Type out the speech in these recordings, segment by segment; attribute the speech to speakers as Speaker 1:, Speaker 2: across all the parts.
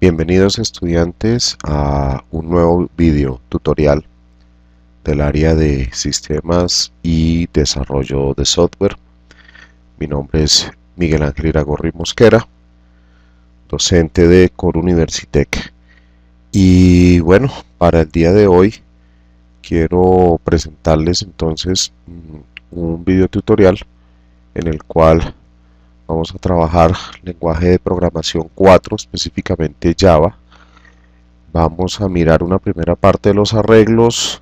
Speaker 1: Bienvenidos estudiantes a un nuevo video tutorial del área de sistemas y desarrollo de software. Mi nombre es Miguel Ángel Iragorri Mosquera, docente de Core Universitec. Y bueno, para el día de hoy quiero presentarles entonces un video tutorial en el cual vamos a trabajar lenguaje de programación 4, específicamente Java. Vamos a mirar una primera parte de los arreglos,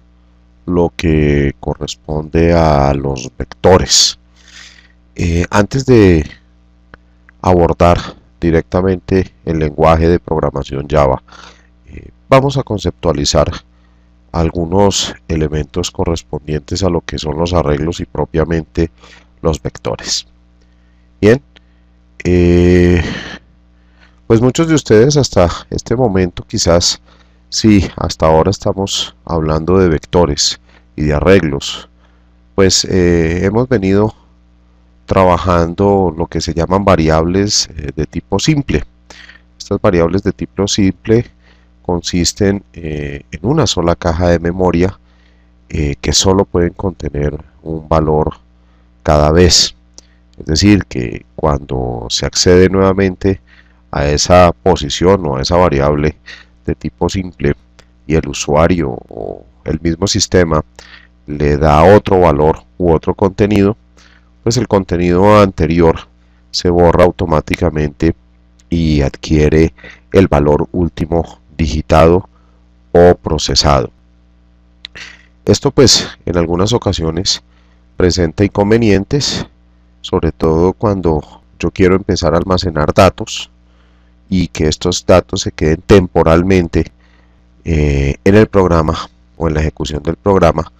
Speaker 1: lo que corresponde a los vectores. Antes de abordar directamente el lenguaje de programación Java, vamos a conceptualizar algunos elementos correspondientes a lo que son los arreglos y propiamente los vectores. Bien, pues muchos de ustedes hasta este momento quizás sí, hasta ahora estamos hablando de vectores y de arreglos, pues hemos venido trabajando lo que se llaman variables de tipo simple. Estas variables de tipo simple consisten en una sola caja de memoria que solo pueden contener un valor cada vez. Es decir, que cuando se accede nuevamente a esa posición o a esa variable de tipo simple y el usuario o el mismo sistema le da otro valor u otro contenido, pues el contenido anterior se borra automáticamente y adquiere el valor último digitado o procesado. Esto pues en algunas ocasiones presenta inconvenientes, sobre todo cuando yo quiero empezar a almacenar datos y que estos datos se queden temporalmente en el programa o en la ejecución del programa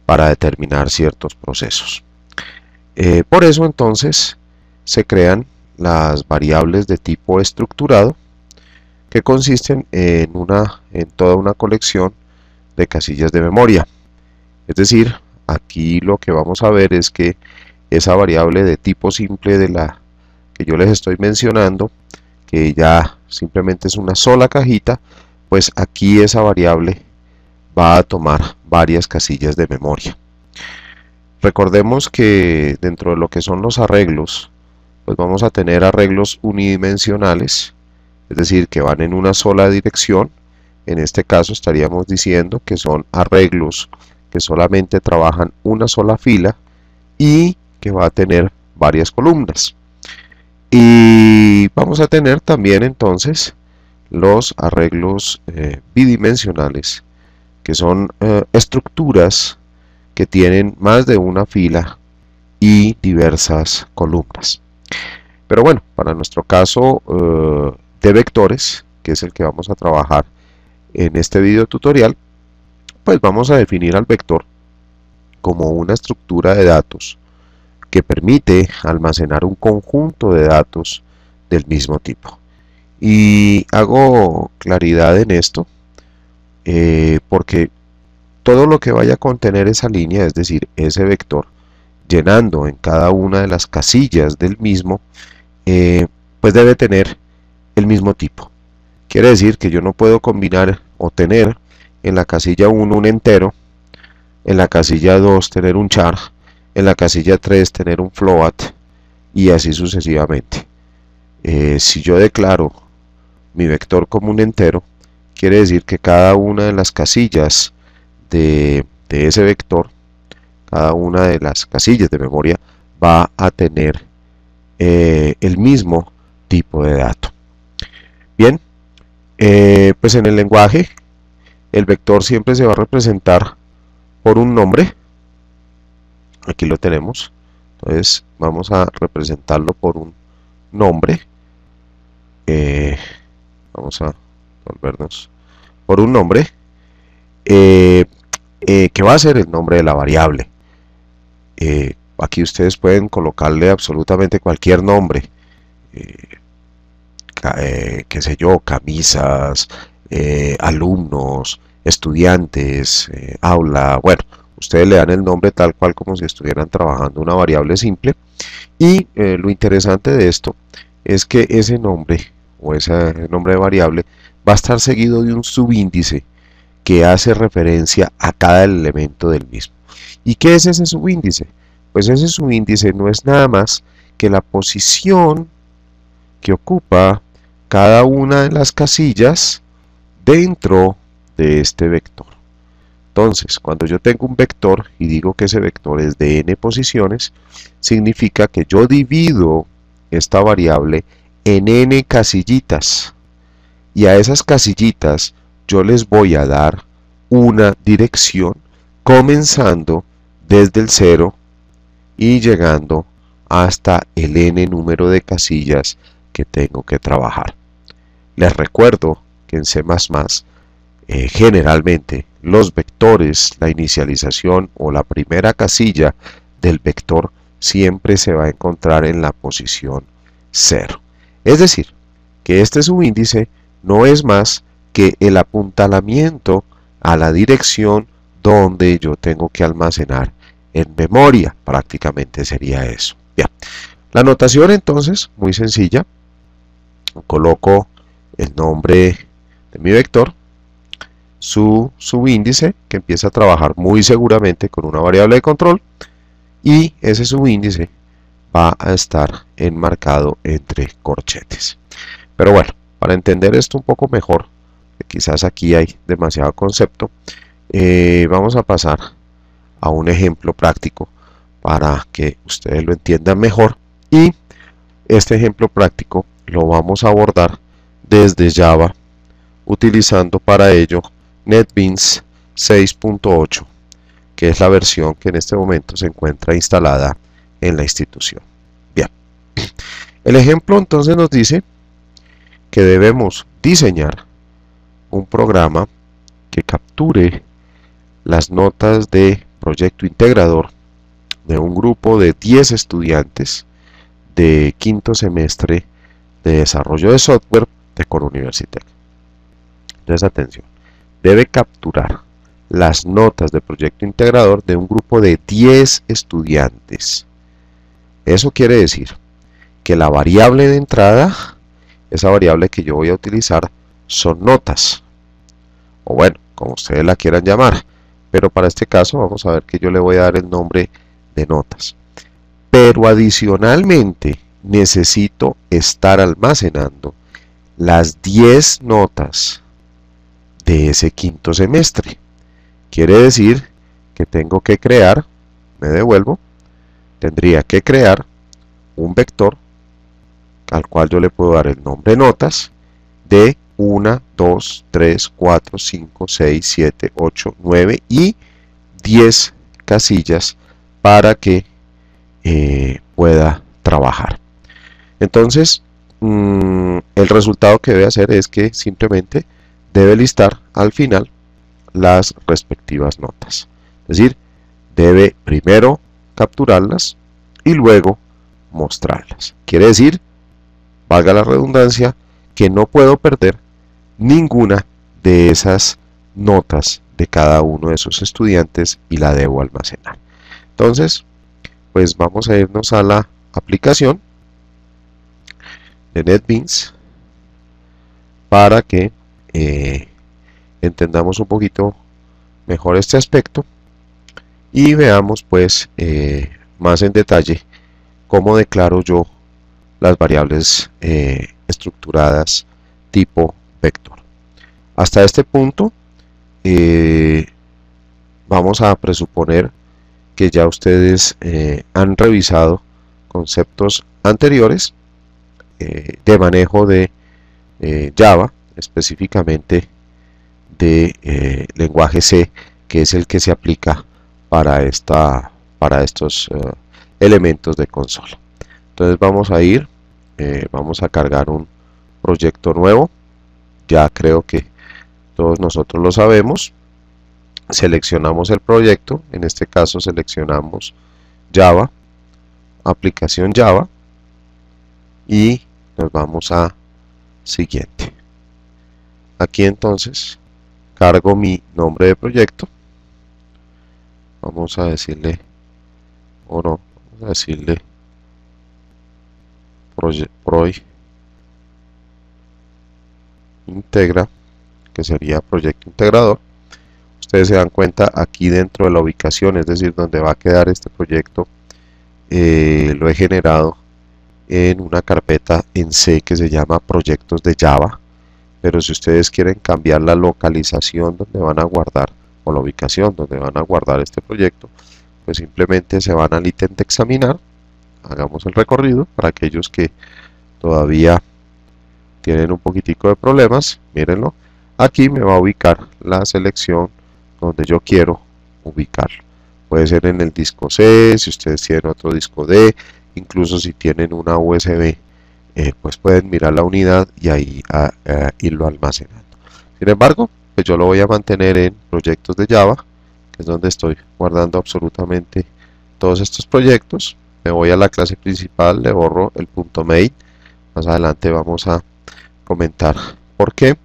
Speaker 1: para determinar ciertos procesos. Por eso entonces se crean las variables de tipo estructurado, que consisten en toda una colección de casillas de memoria. Es decir, aquí lo que vamos a ver es que esa variable de tipo simple de la que yo les estoy mencionando, que ya simplemente es una sola cajita, pues aquí esa variable va a tomar varias casillas de memoria. Recordemos que dentro de lo que son los arreglos, pues vamos a tener arreglos unidimensionales, es decir, que van en una sola dirección. En este caso estaríamos diciendo que son arreglos que solamente trabajan una sola fila y que va a tener varias columnas. Y vamos a tener también entonces los arreglos bidimensionales, que son estructuras que tienen más de una fila y diversas columnas. Pero bueno, para nuestro caso de vectores, que es el que vamos a trabajar en este video tutorial, pues vamos a definir al vector como una estructura de datos que permite almacenar un conjunto de datos del mismo tipo. Y hago claridad en esto porque todo lo que vaya a contener esa línea, es decir, ese vector, llenando en cada una de las casillas del mismo, pues debe tener el mismo tipo. Quiere decir que yo no puedo combinar o tener en la casilla 1 un entero, en la casilla 2 tener un char, en la casilla 3 tener un float y así sucesivamente. Si yo declaro mi vector como un entero, quiere decir que cada una de las casillas de ese vector, cada una de las casillas de memoria va a tener el mismo tipo de dato. Bien, pues en el lenguaje el vector siempre se va a representar por un nombre. Aquí lo tenemos. Entonces vamos a representarlo por un nombre. Vamos a volvernos por un nombre que va a ser el nombre de la variable. Aquí ustedes pueden colocarle absolutamente cualquier nombre, qué sé yo, camisas, alumnos, estudiantes, aula, bueno, ustedes le dan el nombre tal cual como si estuvieran trabajando una variable simple. Y lo interesante de esto es que ese nombre o ese nombre de variable va a estar seguido de un subíndice que hace referencia a cada elemento del mismo. ¿Y qué es ese subíndice? Pues ese subíndice no es nada más que la posición que ocupa cada una de las casillas dentro de este vector. Entonces, cuando yo tengo un vector y digo que ese vector es de n posiciones, significa que yo divido esta variable en n casillitas, y a esas casillitas yo les voy a dar una dirección comenzando desde el 0 y llegando hasta el n número de casillas que tengo que trabajar. Les recuerdo que en C++ generalmente los vectores, la inicialización o la primera casilla del vector siempre se va a encontrar en la posición 0. Es decir, que este subíndice no es más que el apuntalamiento a la dirección donde yo tengo que almacenar en memoria. Prácticamente sería eso. Bien. La notación entonces, muy sencilla. Coloco el nombre de mi vector, su subíndice, que empieza a trabajar muy seguramente con una variable de control, y ese subíndice va a estar enmarcado entre corchetes. Pero bueno, para entender esto un poco mejor, que quizás aquí hay demasiado concepto, vamos a pasar a un ejemplo práctico para que ustedes lo entiendan mejor, y este ejemplo práctico lo vamos a abordar desde Java, utilizando para ello NetBeans 6.8, que es la versión que en este momento se encuentra instalada en la institución. Bien, el ejemplo entonces nos dice que debemos diseñar un programa que capture las notas de proyecto integrador de un grupo de 10 estudiantes de quinto semestre de desarrollo de software de Core Universitec. Entonces, atención, debe capturar las notas de proyecto integrador de un grupo de 10 estudiantes. Eso quiere decir que la variable de entrada, esa variable que yo voy a utilizar, son notas, o bueno, como ustedes la quieran llamar, pero para este caso vamos a ver que yo le voy a dar el nombre de notas. Pero adicionalmente necesito estar almacenando las 10 notas de ese quinto semestre. Quiere decir que tengo que crear, me devuelvo, tendría que crear un vector al cual yo le puedo dar el nombre notas de 1, 2, 3, 4, 5, 6, 7, 8, 9 y 10 casillas para que pueda trabajar. Entonces, el resultado que debe hacer es que simplemente debe listar al final las respectivas notas. Es decir, debe primero capturarlas y luego mostrarlas. Quiere decir, valga la redundancia, que no puedo perder ninguna de esas notas de cada uno de sus estudiantes y la debo almacenar. Entonces, pues vamos a irnos a la aplicación de NetBeans para que entendamos un poquito mejor este aspecto y veamos pues más en detalle cómo declaro yo las variables estructuradas tipo vector. Hasta este punto vamos a presuponer que ya ustedes han revisado conceptos anteriores de manejo de Java, específicamente de lenguaje C, que es el que se aplica para estos elementos de consola. Entonces vamos a ir, vamos a cargar un proyecto nuevo. Ya creo que todos nosotros lo sabemos. Seleccionamos el proyecto, en este caso seleccionamos Java, aplicación Java, y nos vamos a siguiente. Aquí entonces cargo mi nombre de proyecto. Vamos a decirle, o no, vamos a decirle integra, que sería proyecto integrador. Ustedes se dan cuenta aquí dentro de la ubicación, es decir, donde va a quedar este proyecto, lo he generado en una carpeta en C que se llama proyectos de Java, pero si ustedes quieren cambiar la localización donde van a guardar o la ubicación donde van a guardar este proyecto, pues simplemente se van al ítem de examinar. Hagamos el recorrido para aquellos que todavía tienen un poquitico de problemas, mírenlo. Aquí me va a ubicar la selección donde yo quiero ubicarlo. Puede ser en el disco C, si ustedes tienen otro disco D, incluso si tienen una USB, pues pueden mirar la unidad y ahí irlo almacenando. Sin embargo, pues yo lo voy a mantener en proyectos de Java, que es donde estoy guardando absolutamente todos estos proyectos. Me voy a la clase principal, le borro el punto main, más adelante vamos a comentar por qué,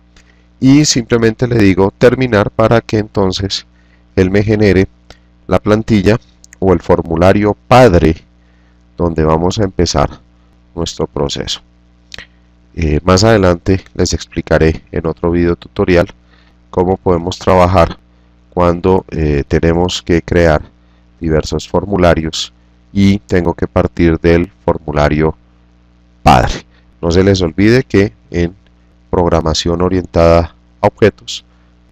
Speaker 1: y simplemente le digo terminar para que entonces él me genere la plantilla o el formulario padre donde vamos a empezar nuestro proceso. Más adelante les explicaré en otro video tutorial cómo podemos trabajar cuando tenemos que crear diversos formularios y tengo que partir del formulario padre. No se les olvide que en programación orientada a objetos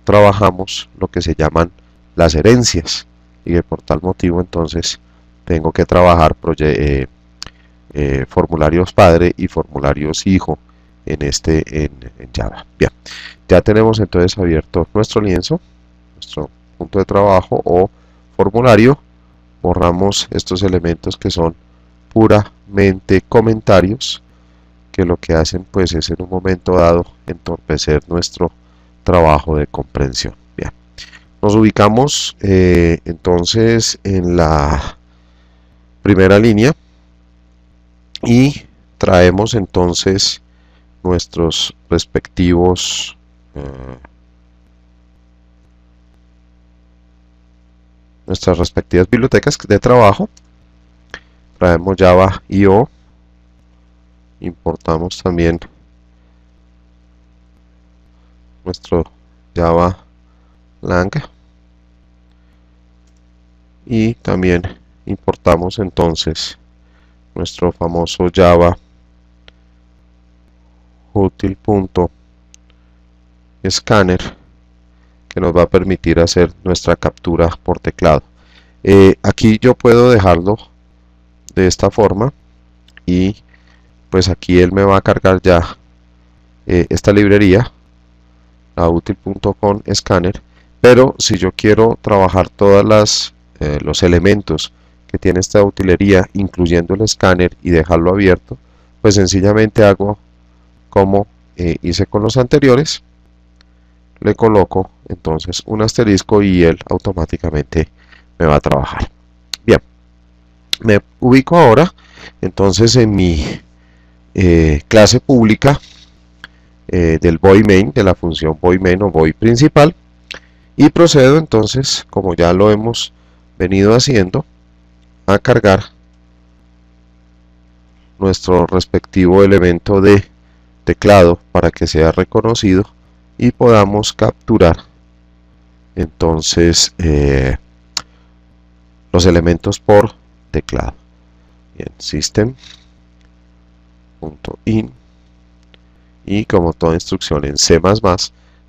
Speaker 1: trabajamos lo que se llaman las herencias, y que por tal motivo entonces tengo que trabajar formularios padre y formularios hijo en Java. Bien, ya tenemos entonces abierto nuestro lienzo, nuestro punto de trabajo o formulario. Borramos estos elementos que son puramente comentarios, que lo que hacen pues es en un momento dado entorpecer nuestro trabajo de comprensión. Bien, nos ubicamos entonces en la primera línea y traemos entonces nuestros respectivos nuestras respectivas bibliotecas de trabajo. Traemos Java IO, importamos también nuestro Java Lang y también importamos entonces nuestro famoso Java util.scanner, que nos va a permitir hacer nuestra captura por teclado. Aquí yo puedo dejarlo de esta forma y pues aquí él me va a cargar ya esta librería, la util.com scanner, pero si yo quiero trabajar todas los elementos que tiene esta utilería, incluyendo el escáner, y dejarlo abierto, pues sencillamente hago como hice con los anteriores, le coloco entonces un asterisco y él automáticamente me va a trabajar. Bien, me ubico ahora entonces en mi clase pública del void main, de la función void main o void principal, y procedo entonces, como ya lo hemos venido haciendo, a cargar nuestro respectivo elemento de teclado para que sea reconocido y podamos capturar entonces los elementos por teclado. Bien, system.in, y como toda instrucción en C++,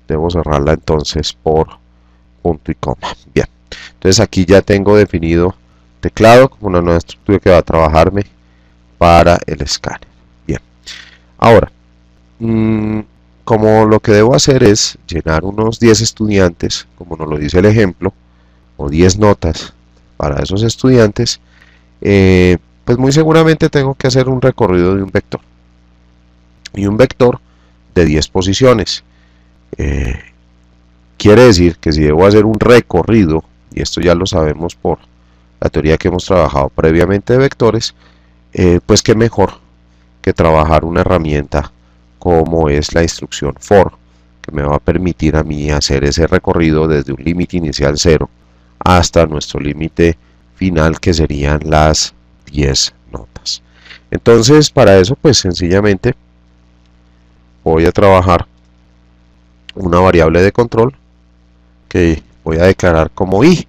Speaker 1: debo cerrarla entonces por punto y coma. Bien, entonces aquí ya tengo definido teclado como una nueva estructura que va a trabajarme para el escáner. Bien, ahora como lo que debo hacer es llenar unos 10 estudiantes, como nos lo dice el ejemplo, o 10 notas para esos estudiantes, pues muy seguramente tengo que hacer un recorrido de un vector, y un vector de 10 posiciones. Quiere decir que si debo hacer un recorrido, y esto ya lo sabemos por la teoría que hemos trabajado previamente de vectores, pues qué mejor que trabajar una herramienta como es la instrucción for, que me va a permitir a mí hacer ese recorrido desde un límite inicial 0 hasta nuestro límite final, que serían las 10 notas. Entonces para eso pues sencillamente voy a trabajar una variable de control que voy a declarar como i.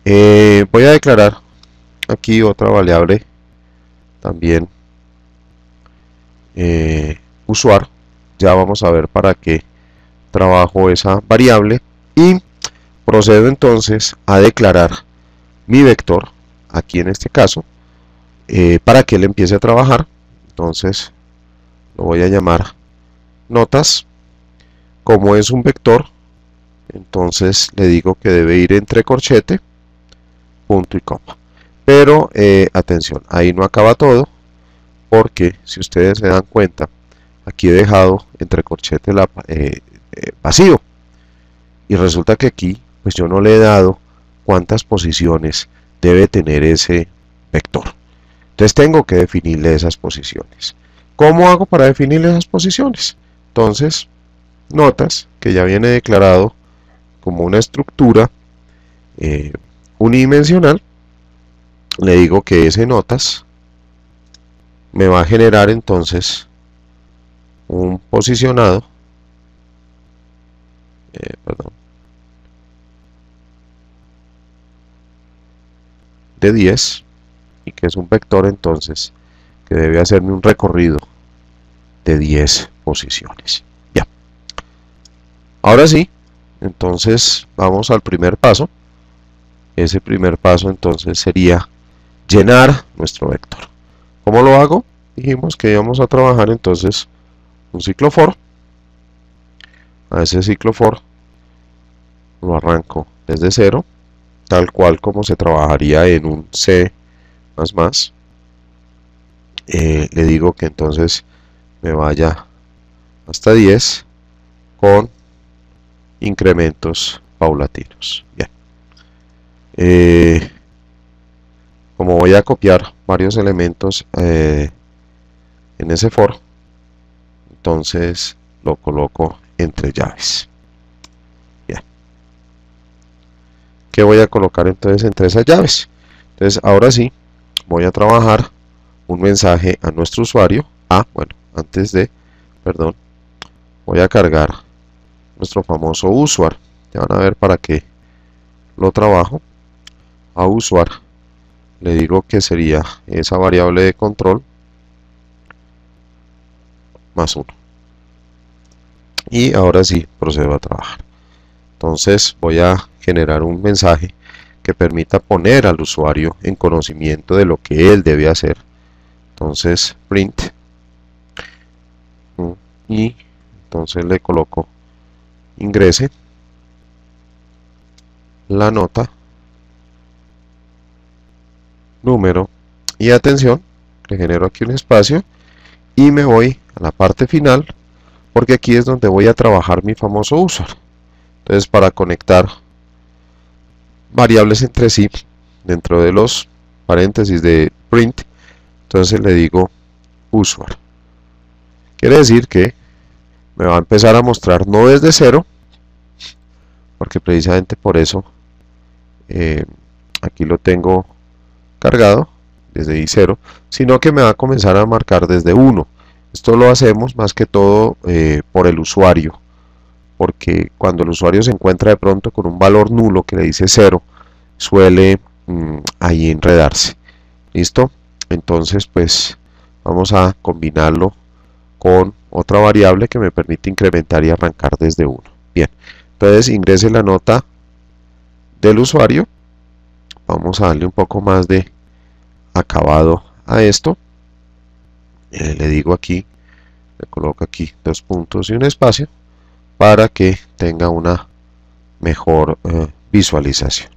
Speaker 1: Voy a declarar aquí otra variable también usuario. Ya vamos a ver para qué trabajo esa variable y procedo entonces a declarar mi vector aquí en este caso para que él empiece a trabajar. Entonces lo voy a llamar notas. Como es un vector, entonces le digo que debe ir entre corchete, punto y coma. Pero atención, ahí no acaba todo, porque si ustedes se dan cuenta, aquí he dejado entre corchete vacío, y resulta que aquí pues yo no le he dado cuántas posiciones debe tener ese vector. Entonces tengo que definirle esas posiciones. ¿Cómo hago para definirle esas posiciones? Entonces, notas que ya viene declarado como una estructura unidimensional, le digo que ese notas me va a generar entonces un posicionado de 10 y que es un vector entonces que debe hacerme un recorrido de 10 posiciones. Ya. Ahora sí, entonces vamos al primer paso. Ese primer paso entonces sería llenar nuestro vector. ¿Cómo lo hago? Dijimos que íbamos a trabajar entonces un ciclo for. A ese ciclo for lo arranco desde cero, tal cual como se trabajaría en un C++. Le digo que entonces me vaya hasta 10 con incrementos paulatinos. Bien. Como voy a copiar varios elementos en ese for, entonces lo coloco entre llaves. Bien. ¿Qué voy a colocar entonces entre esas llaves? Entonces ahora sí voy a trabajar un mensaje a nuestro usuario. Perdón, voy a cargar nuestro famoso usuario. Ya van a ver para qué lo trabajo. A usuario le digo que sería esa variable de control más 1. Y ahora sí procedo a trabajar. Entonces voy a generar un mensaje que permita poner al usuario en conocimiento de lo que él debe hacer. Entonces print y entonces le coloco ingrese la nota, número y atención, le genero aquí un espacio y me voy a la parte final porque aquí es donde voy a trabajar mi famoso usuario. Entonces para conectar variables entre sí dentro de los paréntesis de print, entonces le digo usuario. Quiere decir que me va a empezar a mostrar no desde cero, porque precisamente por eso aquí lo tengo cargado desde i0, sino que me va a comenzar a marcar desde 1. Esto lo hacemos más que todo por el usuario, porque cuando el usuario se encuentra de pronto con un valor nulo que le dice 0, suele ahí enredarse. ¿Listo? Entonces pues vamos a combinarlo con otra variable que me permite incrementar y arrancar desde 1. Bien, entonces ingrese la nota del usuario. Vamos a darle un poco más de acabado a esto. Le digo aquí, le coloco aquí 2 puntos y un espacio para que tenga una mejor visualización.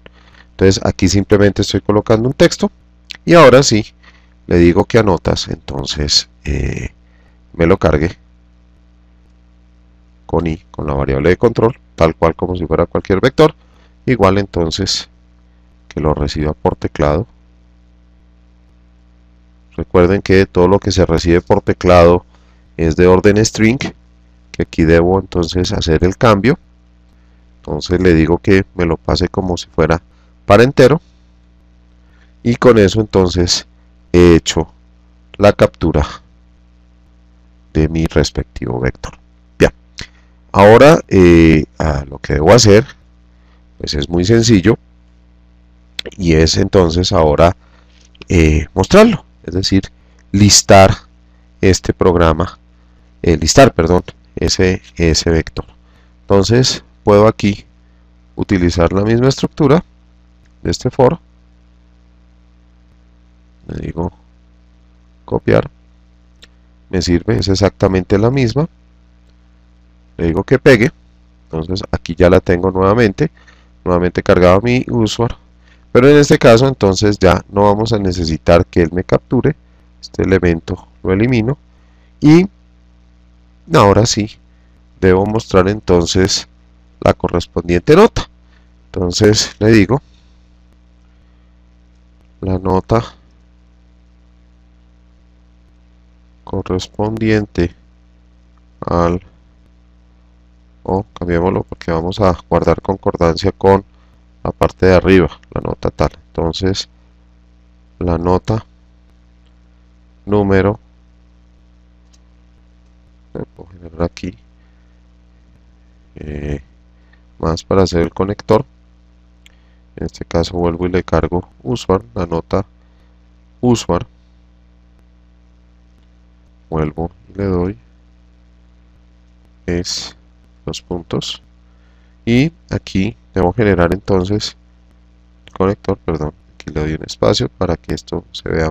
Speaker 1: Entonces aquí simplemente estoy colocando un texto y ahora sí le digo que a notas entonces me lo cargue con i, con la variable de control, tal cual como si fuera cualquier vector. Igual entonces que lo reciba por teclado. Recuerden que todo lo que se recibe por teclado es de orden string, que aquí debo entonces hacer el cambio. Entonces le digo que me lo pase como si fuera para entero y con eso entonces he hecho la captura de mi respectivo vector. Bien, ahora lo que debo hacer pues es muy sencillo, y es entonces ahora mostrarlo, es decir, listar este programa, listar, perdón, ese vector. Entonces puedo aquí utilizar la misma estructura de este for, le digo copiar, me sirve, es exactamente la misma, le digo que pegue, entonces aquí ya la tengo nuevamente cargado mi usuario, pero en este caso entonces ya no vamos a necesitar que él me capture, este elemento lo elimino, y ahora sí debo mostrar entonces la correspondiente nota. Entonces le digo la nota correspondiente al, o cambiémoslo porque vamos a guardar concordancia con la parte de arriba, la nota tal. Entonces la nota número, puedo generar aquí más para hacer el conector. En este caso vuelvo y le cargo usuario, la nota usuario, vuelvo y le doy es los puntos, y aquí debo generar entonces el conector, perdón, aquí le doy un espacio para que esto se vea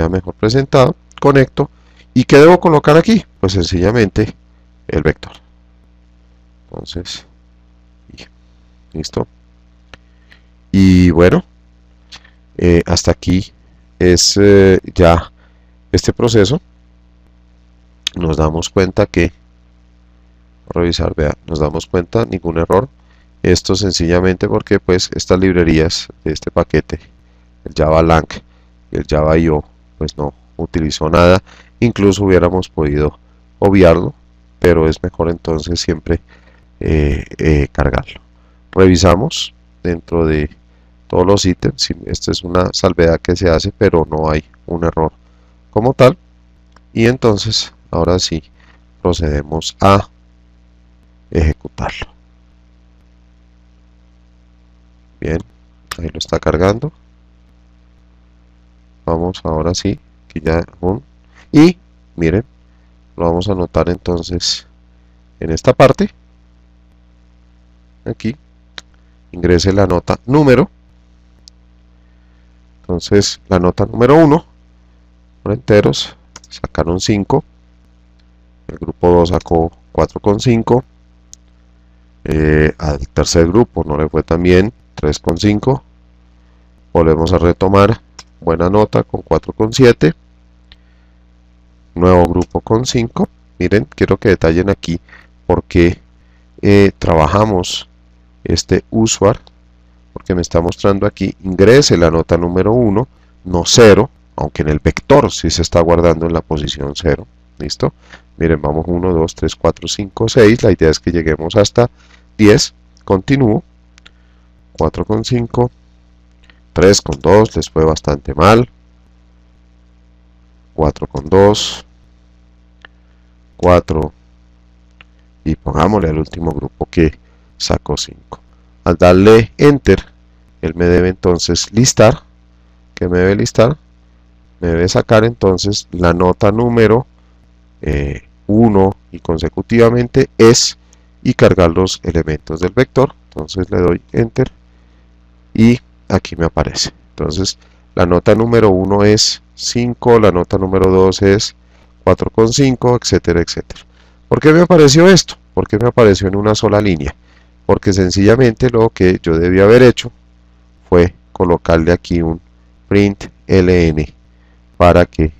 Speaker 1: mejor presentado. Conecto, y ¿qué debo colocar aquí? Pues sencillamente el vector. Entonces, listo. Y bueno, hasta aquí es ya este proceso. Nos damos cuenta que, revisar, vea, nos damos cuenta, ningún error. Esto sencillamente porque pues estas librerías de este paquete, el Java Lang y el Java IO, pues no utilizó nada. Incluso hubiéramos podido obviarlo, pero es mejor entonces siempre cargarlo. Revisamos dentro de todos los ítems. Esta es una salvedad que se hace, pero no hay un error como tal. Y entonces ahora sí procedemos a ejecutarlo. Bien, ahí lo está cargando. Vamos ahora sí, que ya y miren, lo vamos a anotar entonces en esta parte. Aquí ingrese la nota número. Entonces la nota número 1 por enteros sacaron 5, el grupo 2 sacó 4,5, al tercer grupo no le fue tan bien, 3,5, volvemos a retomar, buena nota con 4,7, nuevo grupo con 5. Miren, quiero que detallen aquí porque trabajamos este usuario, porque me está mostrando aquí, ingrese la nota número 1, no 0, aunque en el vector sí se está guardando en la posición 0. ¿Listo? Miren, vamos 1, 2, 3, 4, 5, 6. La idea es que lleguemos hasta 10. Continúo. 4,5. 3,2. Les fue bastante mal. 4,2. 4. Y pongámosle al último grupo que sacó 5. Al darle Enter, él me debe entonces listar. ¿Qué me debe listar? Me debe sacar entonces la nota número 1 y consecutivamente es, y cargar los elementos del vector. Entonces le doy Enter y aquí me aparece. Entonces la nota número 1 es 5, la nota número 2 es 4,5, etcétera, etcétera. ¿Por qué me apareció esto? ¿Por qué me apareció en una sola línea? Porque sencillamente lo que yo debía haber hecho fue colocarle aquí un print ln para que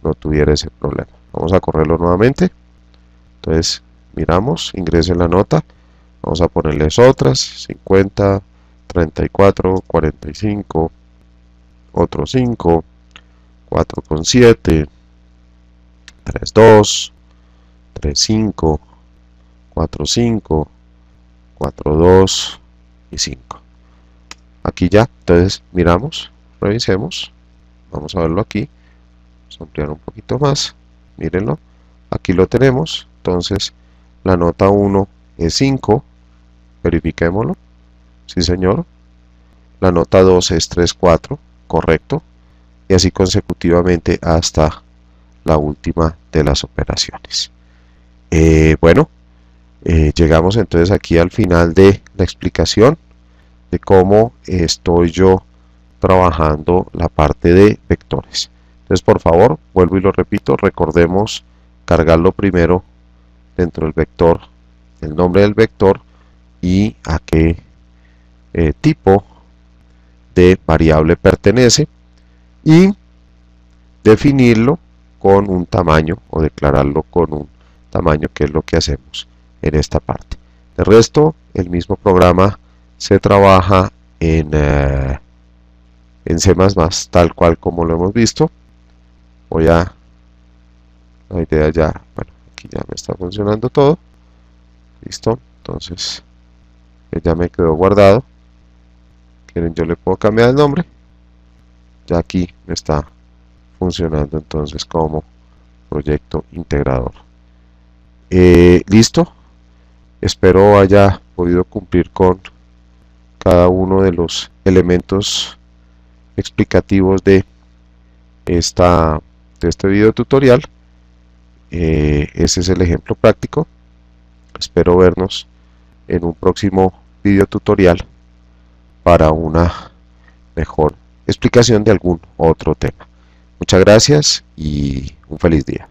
Speaker 1: no tuviera ese problema. Vamos a correrlo nuevamente. Entonces miramos, ingrese la nota, vamos a ponerles otras, 50, 34, 45, otro 5, 4,7, 3,2, 3,5, 4,5, 4,2 y 5. Aquí ya, entonces miramos, revisemos, vamos a verlo aquí, vamos a ampliar un poquito más, mírenlo, aquí lo tenemos. Entonces la nota 1 es 5, verifiquémoslo, sí señor. La nota 2 es 3, 4, correcto, y así consecutivamente hasta la última de las operaciones. Bueno, llegamos entonces aquí al final de la explicación de cómo estoy yo trabajando la parte de vectores. Entonces, por favor, vuelvo y lo repito, recordemos cargarlo primero dentro del vector, el nombre del vector y a qué tipo de variable pertenece, y definirlo con un tamaño o declararlo con un tamaño, que es lo que hacemos en esta parte. De resto, el mismo programa se trabaja en C++, tal cual como lo hemos visto. La idea ya, bueno, aquí ya me está funcionando todo. Listo, entonces ya me quedó guardado. Quieren, yo le puedo cambiar el nombre. Ya aquí me está funcionando entonces como proyecto integrador. Listo, espero haya podido cumplir con cada uno de los elementos explicativos de este video tutorial. Ese es el ejemplo práctico. Espero vernos en un próximo video tutorial para una mejor explicación de algún otro tema. Muchas gracias y un feliz día.